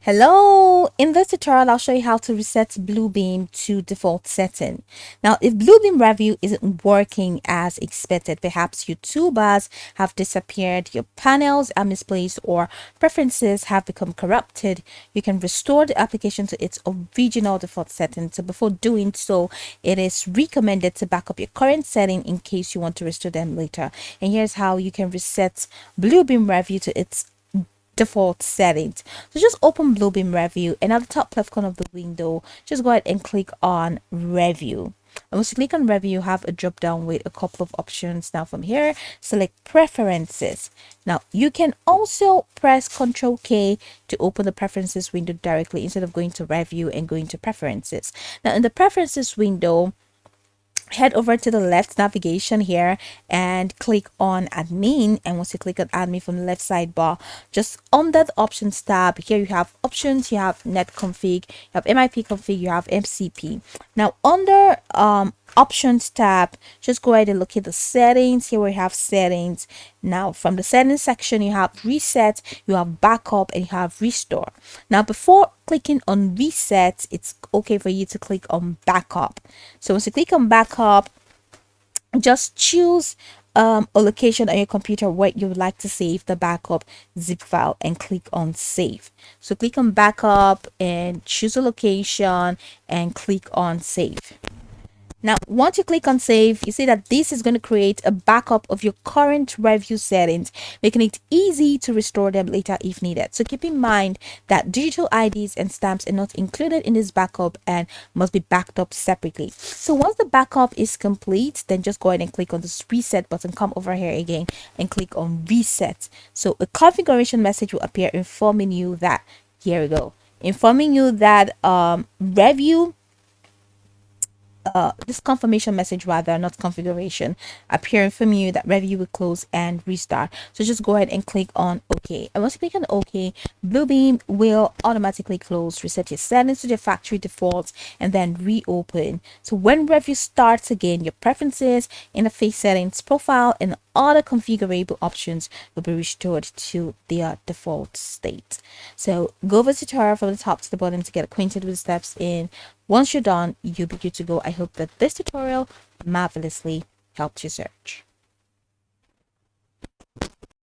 Hello! In this tutorial, I'll show you how to reset Bluebeam to default setting. Now, if Bluebeam Review isn't working as expected, perhaps your toolbars have disappeared, your panels are misplaced, or preferences have become corrupted, you can restore the application to its original default setting. So before doing so, it is recommended to back up your current setting in case you want to restore them later. And here's how you can reset Bluebeam Review to its default settings. So just open Bluebeam Review, and at the top left corner of the window, just go ahead and click on Review. And once you click on Review, you have a drop down with a couple of options. Now from here, select Preferences. Now you can also press Ctrl K to open the Preferences window directly instead of going to Review and going to Preferences. Now in the Preferences window, head over to the left navigation here and click on admin. And once you click on admin from the left sidebar, just under the options tab, here you have options, you have net config, you have MIP config, you have MCP. Now under options tab, just go ahead and look at the settings. Here we have settings. Now from the settings section, you have reset, you have backup, and you have restore. Now before clicking on reset, it's okay for you to click on backup. So once you click on backup, just choose a location on your computer where you would like to save the backup zip file and click on save. So click on backup and choose a location and click on save. Now, once you click on save, you see that this is going to create a backup of your current review settings, making it easy to restore them later if needed. So keep in mind that digital IDs and stamps are not included in this backup and must be backed up separately. So once the backup is complete, then just go ahead and click on this reset button, come over here again and click on reset. So a configuration message will appear informing you that, here we go, informing you that review this confirmation message, rather not configuration, appearing from you that review will close and restart. So just go ahead and click on OK, and once you click on OK, Bluebeam will automatically close, reset your settings to the factory defaults, and then reopen. So when review starts again, your preferences, interface settings, profile, and other configurable options will be restored to their default state. So go over the tutorial from the top to the bottom to get acquainted with the steps. In once you're done, you'll be good to go. I hope that this tutorial marvelously helped your search.